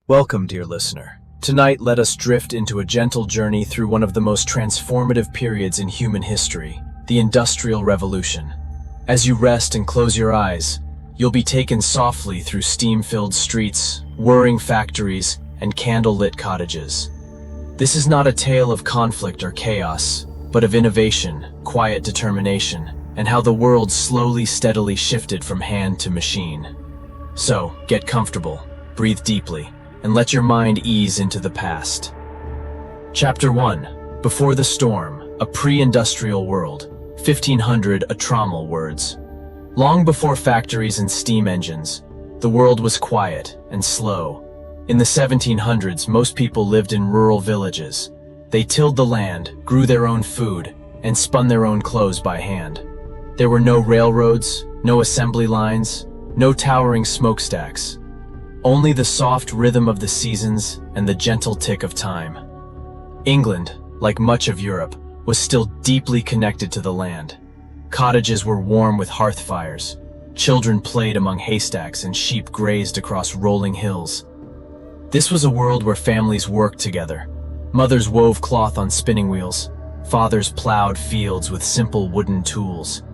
Welcome, dear listener. Tonight, let us drift into a gentle journey through one of the most transformative periods in human history, the Industrial Revolution. As you rest and close your eyes, you'll be taken softly through steam-filled streets, whirring factories, and candle-lit cottages. This is not a tale of conflict or chaos, but of innovation, quiet determination, and how the world slowly, steadily shifted from hand to machine. So, get comfortable, breathe deeply, and let your mind ease into the past. Chapter 1. Before the Storm, a pre-industrial world. 1500 Atramal words. Long before factories and steam engines, the world was quiet and slow. In the 1700s, most people lived in rural villages. They tilled the land, grew their own food, and spun their own clothes by hand. There were no railroads, no assembly lines, no towering smokestacks. Only the soft rhythm of the seasons and the gentle tick of time. England, like much of Europe, was still deeply connected to the land. Cottages were warm with hearth fires. Children played among haystacks and sheep grazed across rolling hills. This was a world where families worked together. Mothers wove cloth on spinning wheels. Fathers plowed fields with simple wooden tools.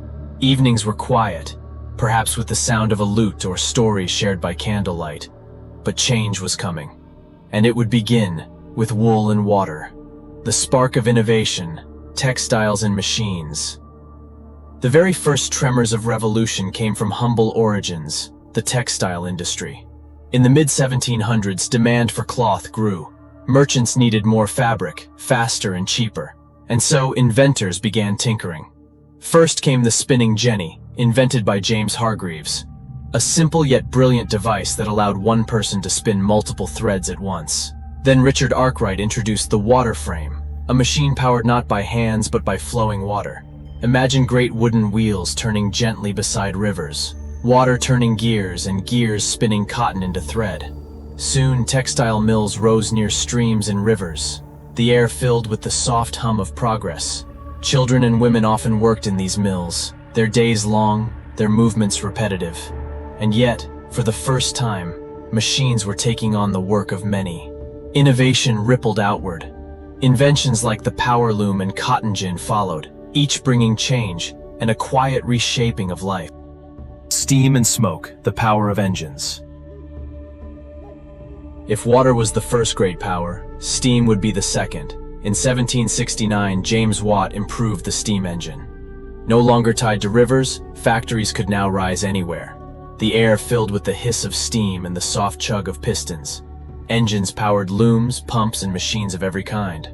Evenings were quiet, perhaps with the sound of a lute or stories shared by candlelight. But change was coming, and it would begin with wool and water, the spark of innovation, textiles and machines. The very first tremors of revolution came from humble origins, the textile industry. In the mid-1700s, demand for cloth grew. Merchants needed more fabric, faster and cheaper, and so inventors began tinkering. First came the spinning jenny, invented by James Hargreaves. A simple yet brilliant device that allowed one person to spin multiple threads at once. Then Richard Arkwright introduced the water frame, a machine powered not by hands but by flowing water. Imagine great wooden wheels turning gently beside rivers, water turning gears and gears spinning cotton into thread. Soon textile mills rose near streams and rivers, the air filled with the soft hum of progress. Children and women often worked in these mills, their days long, their movements repetitive. And yet, for the first time, machines were taking on the work of many. Innovation rippled outward. Inventions like the power loom and cotton gin followed, each bringing change and a quiet reshaping of life. Steam and smoke, the power of engines. If water was the first great power, steam would be the second. In 1769, James Watt improved the steam engine. No longer tied to rivers, factories could now rise anywhere. The air filled with the hiss of steam and the soft chug of pistons. Engines powered looms, pumps, and machines of every kind.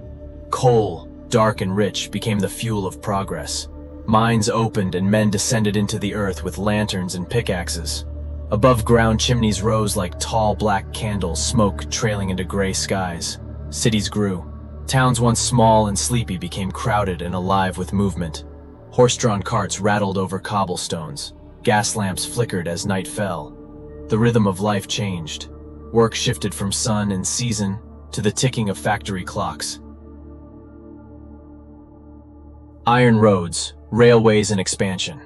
Coal, dark and rich, became the fuel of progress. Mines opened and men descended into the earth with lanterns and pickaxes. Above-ground chimneys rose like tall black candles, smoke trailing into gray skies. Cities grew. Towns once small and sleepy became crowded and alive with movement. Horse-drawn carts rattled over cobblestones. Gas lamps flickered as night fell. The rhythm of life changed. Work shifted from sun and season to the ticking of factory clocks. Iron roads, railways, and expansion.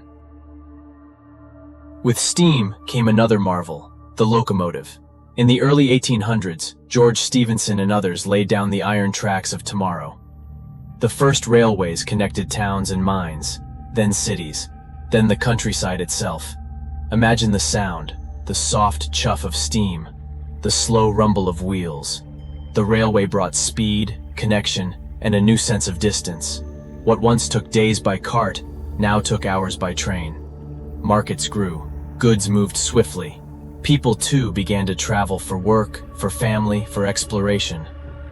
With steam came another marvel, the locomotive. In the early 1800s, George Stephenson and others laid down the iron tracks of tomorrow. The first railways connected towns and mines, then cities, then the countryside itself. Imagine the sound, the soft chuff of steam, the slow rumble of wheels. The railway brought speed, connection, and a new sense of distance. What once took days by cart, now took hours by train. Markets grew, goods moved swiftly. People too began to travel for work, for family, for exploration.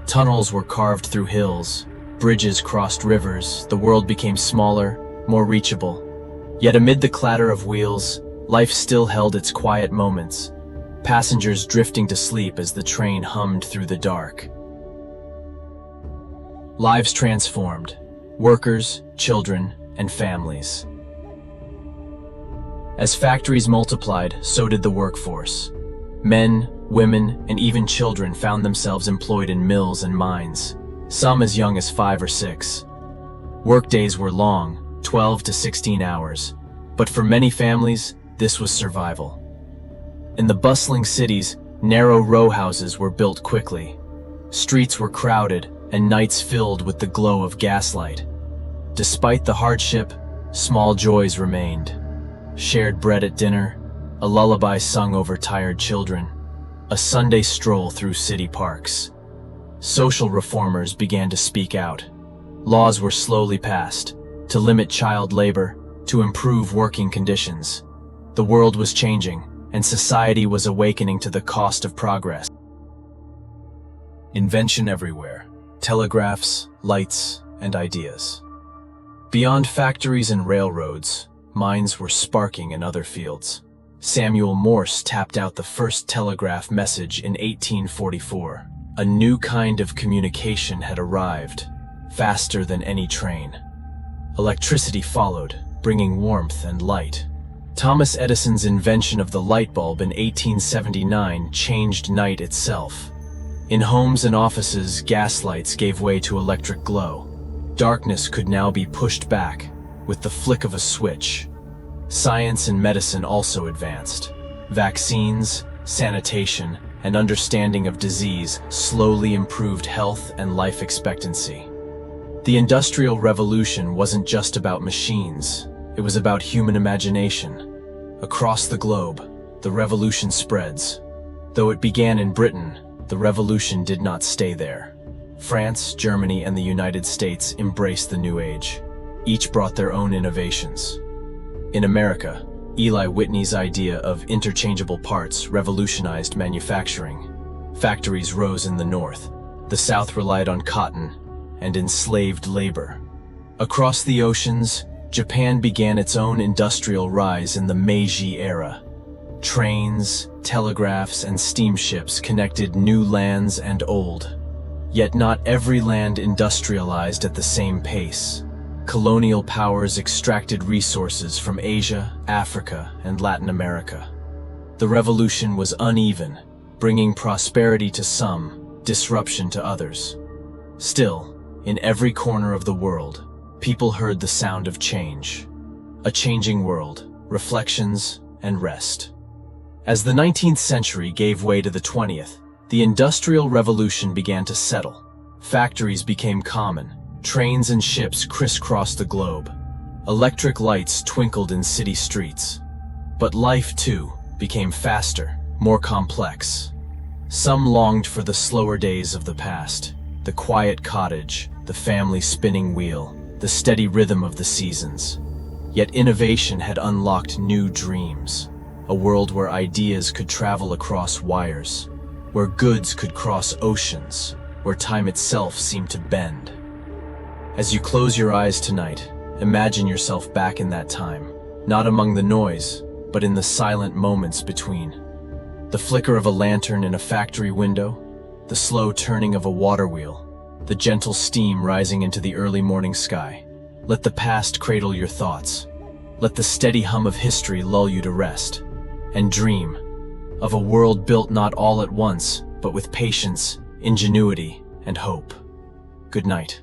Tunnels were carved through hills, bridges crossed rivers, the world became smaller, more reachable. Yet amid the clatter of wheels, life still held its quiet moments, passengers drifting to sleep as the train hummed through the dark. Lives transformed, workers, children, and families. As factories multiplied, so did the workforce. Men, women, and even children found themselves employed in mills and mines, some as young as 5 or 6. Workdays were long, 12 to 16 hours, but for many families, this was survival. In the bustling cities, Narrow row houses were built quickly. Streets were crowded and nights filled with the glow of gaslight. Despite the hardship, small joys remained. Shared bread at dinner, a lullaby sung over tired children, a Sunday stroll through city parks. Social reformers began to speak out. Laws were slowly passed to limit child labor, to improve working conditions. The world was changing, and society was awakening to the cost of progress. Invention everywhere: telegraphs, lights, and ideas. Beyond factories and railroads, minds were sparking in other fields. Samuel Morse tapped out the first telegraph message in 1844. A new kind of communication had arrived, faster than any train. Electricity followed, bringing warmth and light. Thomas Edison's invention of the light bulb in 1879 changed night itself. In homes and offices, gas lights gave way to electric glow. Darkness could now be pushed back with the flick of a switch. Science and medicine also advanced. Vaccines, sanitation, and understanding of disease slowly improved health and life expectancy. The Industrial Revolution wasn't just about machines, it was about human imagination. Across the globe, the revolution spreads. Though it began in Britain, the revolution did not stay there. France, Germany, and the United States embraced the new age. Each brought their own innovations. In America, Eli Whitney's idea of interchangeable parts revolutionized manufacturing. Factories rose in the North. The South relied on cotton and enslaved labor. Across the oceans, Japan began its own industrial rise in the Meiji era. Trains, telegraphs, and steamships connected new lands and old. Yet not every land industrialized at the same pace. Colonial powers extracted resources from Asia, Africa, and Latin America. The revolution was uneven, bringing prosperity to some, disruption to others. Still, in every corner of the world, people heard the sound of change. A changing world, reflections, and rest. As the 19th century gave way to the 20th, the Industrial Revolution began to settle. Factories became common. Trains and ships crisscrossed the globe. Electric lights twinkled in city streets. But life, too, became faster, more complex. Some longed for the slower days of the past, the quiet cottage, the family spinning wheel, the steady rhythm of the seasons. Yet innovation had unlocked new dreams, a world where ideas could travel across wires, where goods could cross oceans, where time itself seemed to bend. As you close your eyes tonight, imagine yourself back in that time, not among the noise, but in the silent moments between. The flicker of a lantern in a factory window, the slow turning of a water wheel, the gentle steam rising into the early morning sky. Let the past cradle your thoughts. Let the steady hum of history lull you to rest. And dream of a world built not all at once, but with patience, ingenuity, and hope. Good night.